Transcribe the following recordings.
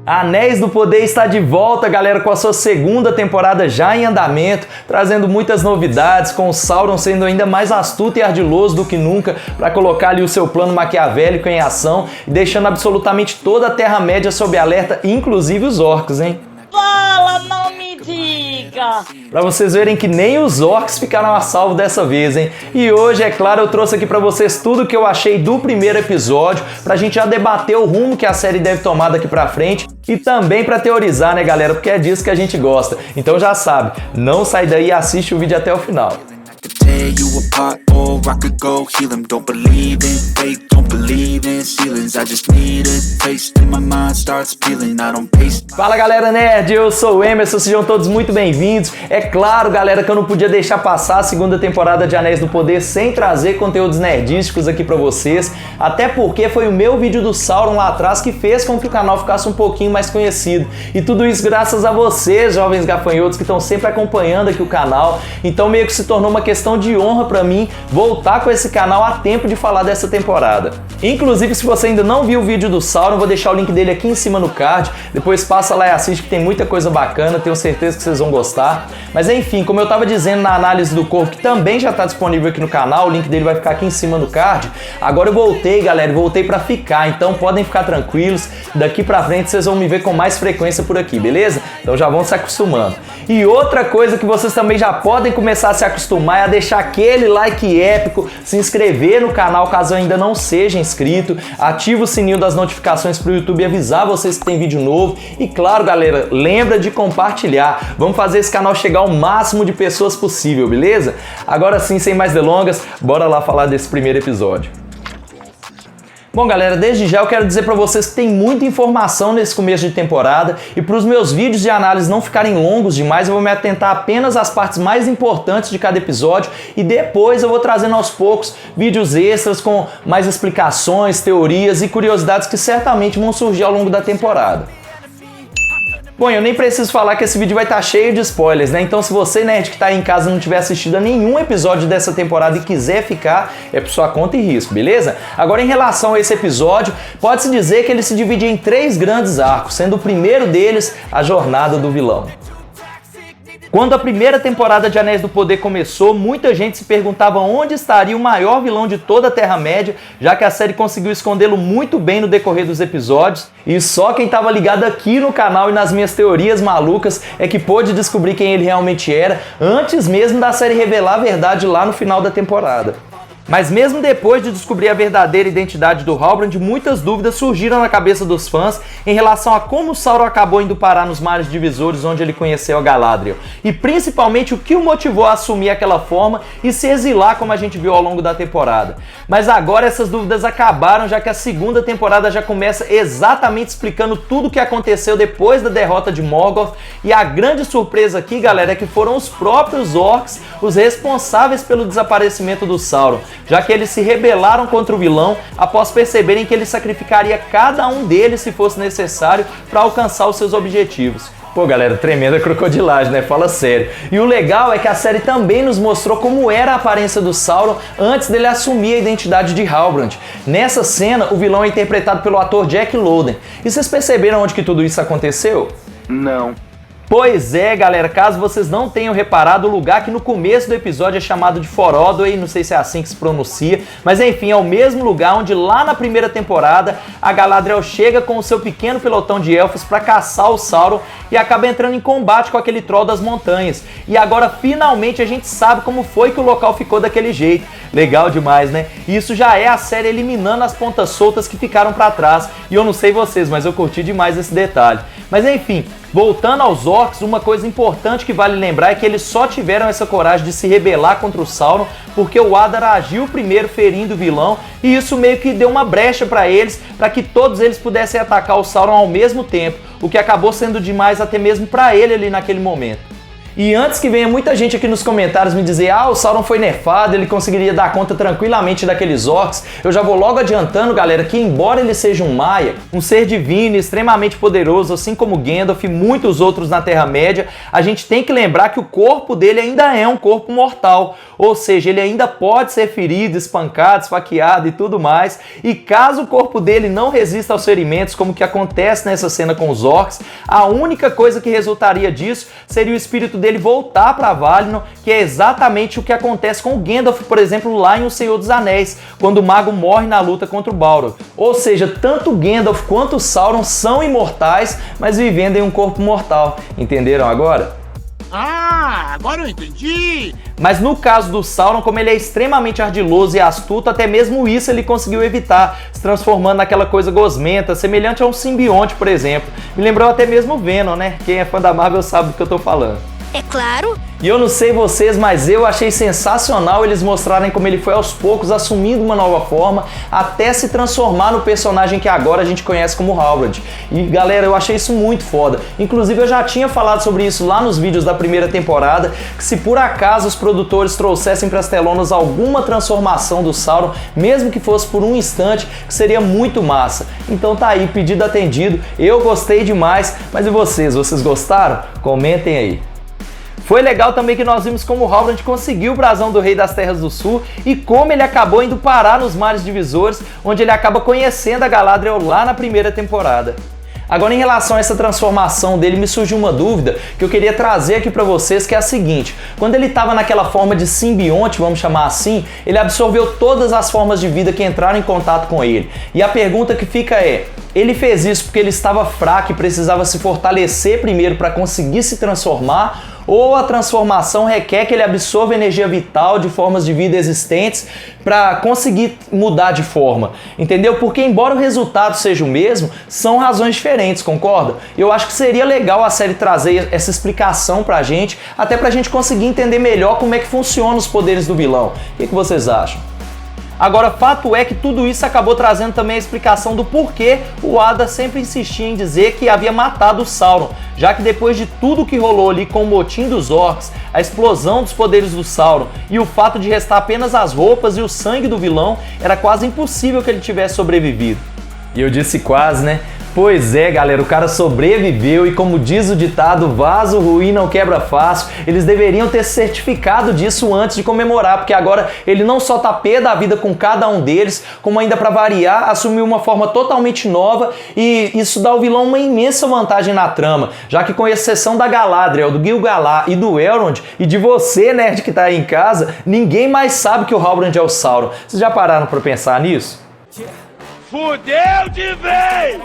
Anéis do Poder está de volta, galera, com a sua segunda temporada já em andamento, trazendo muitas novidades, com o Sauron sendo ainda mais astuto e ardiloso do que nunca para colocar ali o seu plano maquiavélico em ação e deixando absolutamente toda a Terra-média sob alerta, inclusive os orcs, hein? Fala, não me diga! Pra vocês verem que nem os orcs ficaram a salvo dessa vez, hein? E hoje, é claro, eu trouxe aqui pra vocês tudo o que eu achei do primeiro episódio, pra gente já debater o rumo que a série deve tomar daqui pra frente e também pra teorizar, né, galera? Porque é disso que a gente gosta. Então já sabe, não sai daí e assiste o vídeo até o final. Tear you apart, or I could go heal them. Don't believe in fate, don't believe in ceilings. I just need a taste and my mind starts peeling. I don't pace. Fala, galera nerd, eu sou o Emerson, sejam todos muito bem-vindos. É claro, galera, que eu não podia deixar passar a segunda temporada de Anéis do Poder sem trazer conteúdos nerdísticos aqui pra vocês, até porque foi o meu vídeo do Sauron lá atrás que fez com que o canal ficasse um pouquinho mais conhecido. E tudo isso graças a vocês, jovens gafanhotos, que estão sempre acompanhando aqui o canal. Então meio que se tornou uma questão de honra pra mim voltar com esse canal a tempo de falar dessa temporada. Inclusive, se você ainda não viu o vídeo do Sauron, vou deixar o link dele aqui em cima no card, depois passa lá e assiste que tem muita coisa bacana, tenho certeza que vocês vão gostar. Mas enfim, como eu tava dizendo na análise do corpo, que também já tá disponível aqui no canal, o link dele vai ficar aqui em cima no card, agora eu voltei, galera, voltei pra ficar, então podem ficar tranquilos, daqui pra frente vocês vão me ver com mais frequência por aqui, beleza? Então já vão se acostumando. E outra coisa que vocês também já podem começar a se acostumar é a deixar aquele like épico, se inscrever no canal caso ainda não seja inscrito, ativa o sininho das notificações para o YouTube avisar vocês que tem vídeo novo e claro, galera, lembra de compartilhar. Vamos fazer esse canal chegar ao máximo de pessoas possível, beleza? Agora sim, sem mais delongas, bora lá falar desse primeiro episódio. Bom, galera, desde já eu quero dizer pra vocês que tem muita informação nesse começo de temporada e para os meus vídeos de análise não ficarem longos demais, eu vou me atentar apenas às partes mais importantes de cada episódio e depois eu vou trazendo aos poucos vídeos extras com mais explicações, teorias e curiosidades que certamente vão surgir ao longo da temporada. Bom, eu nem preciso falar que esse vídeo vai estar cheio de spoilers, né? Então se você, nerd, que tá aí em casa e não tiver assistido a nenhum episódio dessa temporada e quiser ficar, é por sua conta e risco, beleza? Agora, em relação a esse episódio, pode-se dizer que ele se divide em 3 grandes arcos, sendo o primeiro deles a jornada do vilão. Quando a primeira temporada de Anéis do Poder começou, muita gente se perguntava onde estaria o maior vilão de toda a Terra-média, já que a série conseguiu escondê-lo muito bem no decorrer dos episódios, e só quem estava ligado aqui no canal e nas minhas teorias malucas é que pôde descobrir quem ele realmente era, antes mesmo da série revelar a verdade lá no final da temporada. Mas mesmo depois de descobrir a verdadeira identidade do Halbrand, muitas dúvidas surgiram na cabeça dos fãs em relação a como Sauron acabou indo parar nos mares divisores onde ele conheceu a Galadriel, e principalmente o que o motivou a assumir aquela forma e se exilar como a gente viu ao longo da temporada. Mas agora essas dúvidas acabaram, já que a segunda temporada já começa exatamente explicando tudo o que aconteceu depois da derrota de Morgoth, e a grande surpresa aqui, galera, é que foram os próprios orcs os responsáveis pelo desaparecimento do Sauron, já que eles se rebelaram contra o vilão após perceberem que ele sacrificaria cada um deles se fosse necessário para alcançar os seus objetivos. Pô, galera, tremenda crocodilagem, né? Fala sério. E o legal é que a série também nos mostrou como era a aparência do Sauron antes dele assumir a identidade de Halbrand. Nessa cena, o vilão é interpretado pelo ator Jack Lowden. E vocês perceberam onde que tudo isso aconteceu? Não. Pois é, galera, caso vocês não tenham reparado, o lugar que no começo do episódio é chamado de Forodway, não sei se é assim que se pronuncia, mas enfim, é o mesmo lugar onde lá na primeira temporada a Galadriel chega com o seu pequeno pelotão de elfos para caçar o Sauron e acaba entrando em combate com aquele troll das montanhas. E agora finalmente a gente sabe como foi que o local ficou daquele jeito. Legal demais, né? E isso já é a série eliminando as pontas soltas que ficaram para trás. E eu não sei vocês, mas eu curti demais esse detalhe. Mas enfim, voltando aos orcs, uma coisa importante que vale lembrar é que eles só tiveram essa coragem de se rebelar contra o Sauron porque o Adar agiu primeiro ferindo o vilão, e isso meio que deu uma brecha para eles, para que todos eles pudessem atacar o Sauron ao mesmo tempo, o que acabou sendo demais até mesmo para ele ali naquele momento. E antes que venha muita gente aqui nos comentários me dizer o Sauron foi nerfado, ele conseguiria dar conta tranquilamente daqueles orcs, eu já vou logo adiantando, galera, que embora ele seja um Maia, um ser divino, extremamente poderoso, assim como Gandalf e muitos outros na Terra-média, a gente tem que lembrar que o corpo dele ainda é um corpo mortal, ou seja, ele ainda pode ser ferido, espancado, esfaqueado e tudo mais, e caso o corpo dele não resista aos ferimentos, como que acontece nessa cena com os orcs, a única coisa que resultaria disso seria o espírito dele voltar para Valinor, que é exatamente o que acontece com o Gandalf, por exemplo, lá em O Senhor dos Anéis, quando o mago morre na luta contra o Balrog. Ou seja, tanto o Gandalf quanto o Sauron são imortais, mas vivendo em um corpo mortal. Entenderam agora? Agora eu entendi! Mas no caso do Sauron, como ele é extremamente ardiloso e astuto, até mesmo isso ele conseguiu evitar, se transformando naquela coisa gosmenta, semelhante a um simbionte, por exemplo. Me lembrou até mesmo o Venom, né? Quem é fã da Marvel sabe do que eu tô falando. É claro. E eu não sei vocês, mas eu achei sensacional eles mostrarem como ele foi aos poucos assumindo uma nova forma até se transformar no personagem que agora a gente conhece como Halbrand. E galera, eu achei isso muito foda. Inclusive eu já tinha falado sobre isso lá nos vídeos da primeira temporada, que se por acaso os produtores trouxessem para as telonas alguma transformação do Sauron, mesmo que fosse por um instante, que seria muito massa. Então tá aí, pedido atendido, eu gostei demais, mas e vocês? Vocês gostaram? Comentem aí. Foi legal também que nós vimos como o Halbrand conseguiu o brasão do Rei das Terras do Sul e como ele acabou indo parar nos mares divisores, onde ele acaba conhecendo a Galadriel lá na primeira temporada. Agora, em relação a essa transformação dele, me surgiu uma dúvida que eu queria trazer aqui pra vocês, que é a seguinte: quando ele estava naquela forma de simbionte, vamos chamar assim, ele absorveu todas as formas de vida que entraram em contato com ele. E a pergunta que fica é: ele fez isso porque ele estava fraco e precisava se fortalecer primeiro para conseguir se transformar? Ou a transformação requer que ele absorva energia vital de formas de vida existentes para conseguir mudar de forma, entendeu? Porque embora o resultado seja o mesmo, são razões diferentes, concorda? Eu acho que seria legal a série trazer essa explicação pra gente, até pra gente conseguir entender melhor como é que funcionam os poderes do vilão. O que vocês acham? Agora, fato é que tudo isso acabou trazendo também a explicação do porquê o Ada sempre insistia em dizer que havia matado o Sauron, já que depois de tudo que rolou ali com o motim dos orcs, a explosão dos poderes do Sauron e o fato de restar apenas as roupas e o sangue do vilão, era quase impossível que ele tivesse sobrevivido. E eu disse quase, né? Pois é, galera, o cara sobreviveu e, como diz o ditado, vaso ruim não quebra fácil, eles deveriam ter certificado disso antes de comemorar, porque agora ele não só tá pé da vida com cada um deles, como ainda para variar, assumiu uma forma totalmente nova e isso dá ao vilão uma imensa vantagem na trama, já que com exceção da Galadriel, do Gil-galad e do Elrond, e de você, nerd, que tá aí em casa, ninguém mais sabe que o Halbrand é o Sauron. Vocês já pararam para pensar nisso? Fudeu de vez!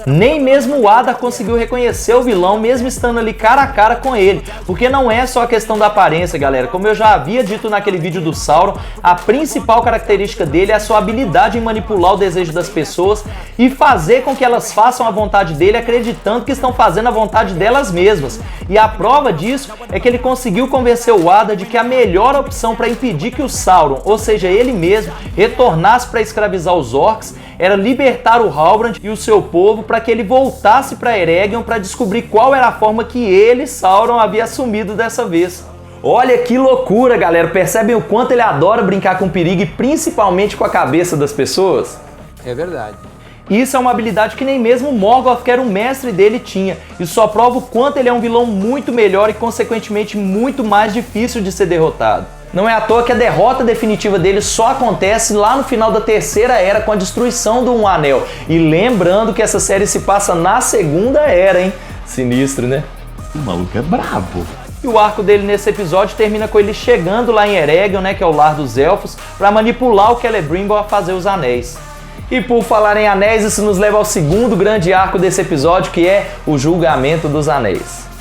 Nem mesmo o Ada conseguiu reconhecer o vilão, mesmo estando ali cara a cara com ele, porque não é só a questão da aparência, galera. Como eu já havia dito naquele vídeo do Sauron, a principal característica dele é a sua habilidade em manipular o desejo das pessoas e fazer com que elas façam a vontade dele, acreditando que estão fazendo a vontade delas mesmas. E a prova disso é que ele conseguiu convencer o Ada de que a melhor opção para impedir que o Sauron, ou seja, ele mesmo, retornasse para escravizar os orcs, era libertar o Halbrand e o seu povo para que ele voltasse para Eregion para descobrir qual era a forma que ele, Sauron, havia assumido dessa vez. Olha que loucura, galera! Percebem o quanto ele adora brincar com perigo e principalmente com a cabeça das pessoas? É verdade. Isso é uma habilidade que nem mesmo Morgoth, que era o mestre dele, tinha. Isso só prova o quanto ele é um vilão muito melhor e, consequentemente, muito mais difícil de ser derrotado. Não é à toa que a derrota definitiva dele só acontece lá no final da Terceira Era, com a destruição do Um Anel. E lembrando que essa série se passa na Segunda Era, hein? Sinistro, né? O maluco é brabo. E o arco dele nesse episódio termina com ele chegando lá em Eregion, né, que é o lar dos elfos, para manipular o Celebrimbor a fazer os anéis. E por falar em anéis, isso nos leva ao segundo grande arco desse episódio, que é o julgamento dos anéis.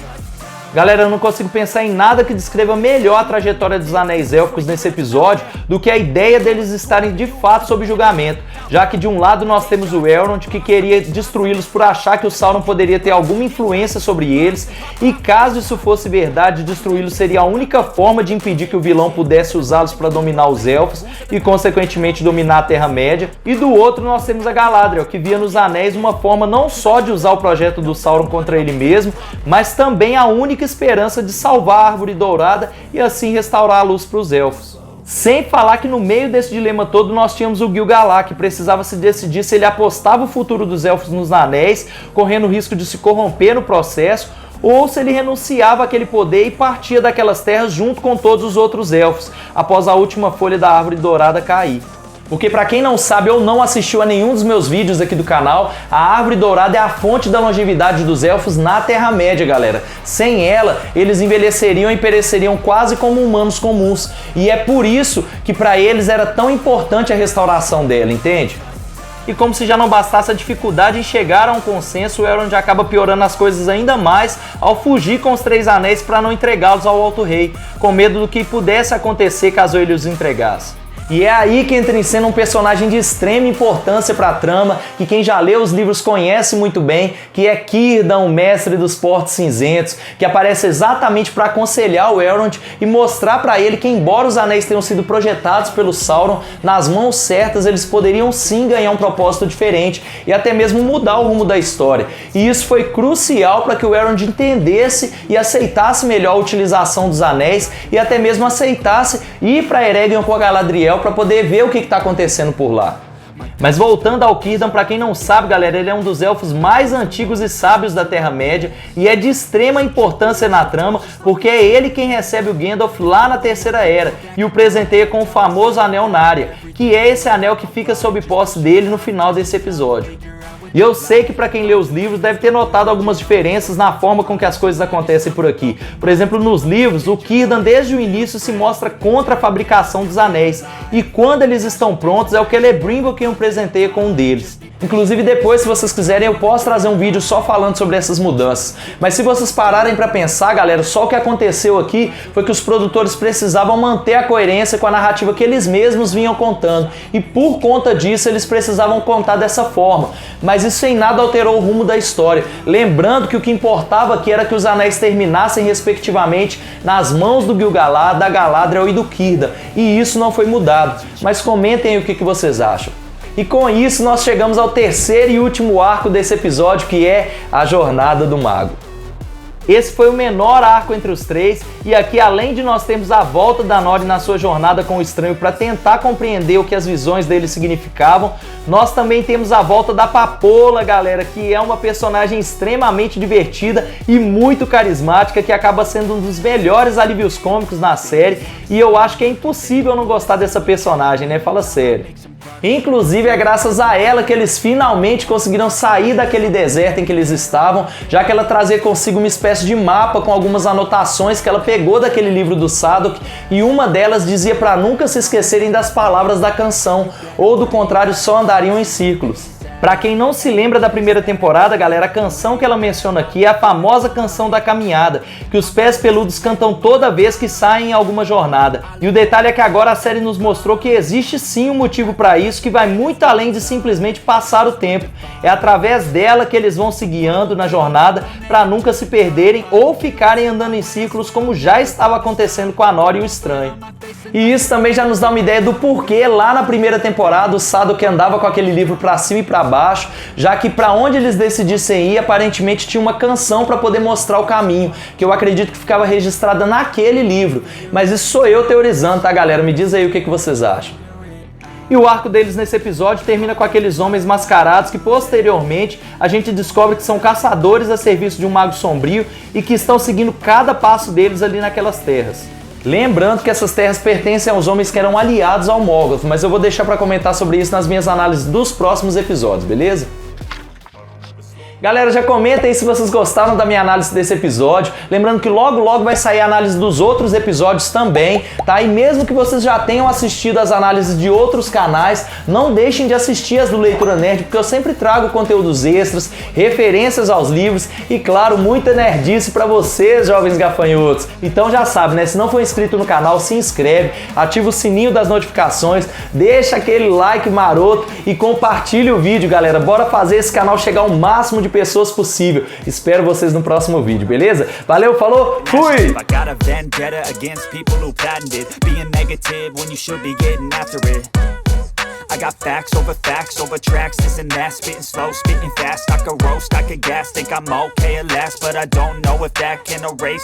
Galera, eu não consigo pensar em nada que descreva melhor a trajetória dos anéis élficos nesse episódio do que a ideia deles estarem de fato sob julgamento, já que de um lado nós temos o Elrond, que queria destruí-los por achar que o Sauron poderia ter alguma influência sobre eles, e caso isso fosse verdade, destruí-los seria a única forma de impedir que o vilão pudesse usá-los para dominar os elfos e consequentemente dominar a Terra-média. E do outro nós temos a Galadriel, que via nos anéis uma forma não só de usar o projeto do Sauron contra ele mesmo, mas também a única única esperança de salvar a Árvore Dourada e assim restaurar a luz para os elfos. Sem falar que no meio desse dilema todo nós tínhamos o Gil-galad, que precisava se decidir se ele apostava o futuro dos elfos nos anéis, correndo o risco de se corromper no processo, ou se ele renunciava àquele poder e partia daquelas terras junto com todos os outros elfos, após a última folha da Árvore Dourada cair. Porque para quem não sabe ou não assistiu a nenhum dos meus vídeos aqui do canal, a Árvore Dourada é a fonte da longevidade dos elfos na Terra-média, galera. Sem ela, eles envelheceriam e pereceriam quase como humanos comuns. E é por isso que para eles era tão importante a restauração dela, entende? E como se já não bastasse a dificuldade em chegar a um consenso, o Elrond acaba piorando as coisas ainda mais ao fugir com os Três Anéis para não entregá-los ao Alto Rei, com medo do que pudesse acontecer caso ele os entregasse. E é aí que entra em cena um personagem de extrema importância para a trama, que quem já leu os livros conhece muito bem, que é Círdan, o mestre dos Portos Cinzentos, que aparece exatamente para aconselhar o Elrond e mostrar para ele que, embora os anéis tenham sido projetados pelo Sauron, nas mãos certas eles poderiam sim ganhar um propósito diferente e até mesmo mudar o rumo da história. E isso foi crucial para que o Elrond entendesse e aceitasse melhor a utilização dos anéis e até mesmo aceitasse ir para Eregion com a Galadriel para poder ver o que está acontecendo por lá. Mas voltando ao Círdan, para quem não sabe, galera, ele é um dos elfos mais antigos e sábios da Terra-média e é de extrema importância na trama, porque é ele quem recebe o Gandalf lá na Terceira Era e o presenteia com o famoso Anel Narya, que é esse anel que fica sob posse dele no final desse episódio. E eu sei que para quem lê os livros deve ter notado algumas diferenças na forma com que as coisas acontecem por aqui. Por exemplo, nos livros, o Círdan desde o início se mostra contra a fabricação dos anéis, e quando eles estão prontos é o Celebrimbor quem o presenteia com um deles. Inclusive depois, se vocês quiserem, eu posso trazer um vídeo só falando sobre essas mudanças. Mas se vocês pararem para pensar, galera, só o que aconteceu aqui foi que os produtores precisavam manter a coerência com a narrativa que eles mesmos vinham contando. E por conta disso, eles precisavam contar dessa forma. Mas isso em nada alterou o rumo da história. Lembrando que o que importava aqui era que os anéis terminassem respectivamente nas mãos do Gil-galad, da Galadriel e do Círdan. E isso não foi mudado. Mas comentem aí o que vocês acham. E com isso nós chegamos ao terceiro e último arco desse episódio, que é a Jornada do Mago. Esse foi o menor arco entre os três, e aqui, além de nós termos a volta da Nori na sua jornada com o estranho para tentar compreender o que as visões dele significavam, nós também temos a volta da Papola, galera, que é uma personagem extremamente divertida e muito carismática, que acaba sendo um dos melhores alívios cômicos na série, e eu acho que é impossível não gostar dessa personagem, né? Fala sério. Inclusive é graças a ela que eles finalmente conseguiram sair daquele deserto em que eles estavam, já que ela trazia consigo uma espécie de mapa com algumas anotações que ela pegou daquele livro do Sadok, e uma delas dizia para nunca se esquecerem das palavras da canção, ou do contrário só andariam em círculos. Pra quem não se lembra da primeira temporada, galera, a canção que ela menciona aqui é a famosa canção da caminhada, que os pés peludos cantam toda vez que saem em alguma jornada. E o detalhe é que agora a série nos mostrou que existe sim um motivo para isso, que vai muito além de simplesmente passar o tempo. É através dela que eles vão se guiando na jornada para nunca se perderem ou ficarem andando em círculos, como já estava acontecendo com a Nori e o Estranho. E isso também já nos dá uma ideia do porquê lá na primeira temporada o Sadok andava com aquele livro para cima e para baixo, já que para onde eles decidissem ir, aparentemente tinha uma canção para poder mostrar o caminho, que eu acredito que ficava registrada naquele livro. Mas isso sou eu teorizando, tá, galera? Me diz aí o que vocês acham. E o arco deles nesse episódio termina com aqueles homens mascarados que posteriormente a gente descobre que são caçadores a serviço de um mago sombrio e que estão seguindo cada passo deles ali naquelas terras. Lembrando que essas terras pertencem aos homens que eram aliados ao Morgoth, mas eu vou deixar para comentar sobre isso nas minhas análises dos próximos episódios, beleza? Galera, já comenta aí se vocês gostaram da minha análise desse episódio. Lembrando que logo vai sair a análise dos outros episódios também, tá? E mesmo que vocês já tenham assistido as análises de outros canais, não deixem de assistir as do Leitura Nerd, porque eu sempre trago conteúdos extras, referências aos livros e, claro, muita nerdice pra vocês, jovens gafanhotos. Então já sabe, né? Se não for inscrito no canal, se inscreve, ativa o sininho das notificações, deixa aquele like maroto e compartilha o vídeo, galera. Bora fazer esse canal chegar ao máximo de pessoas possível. Espero vocês no próximo vídeo, beleza? Valeu, falou, fui! I got facts over tracks, this and that, spitting slow, spitting fast. I could roast, I could gas, think I'm okay at last, but I don't know if that can erase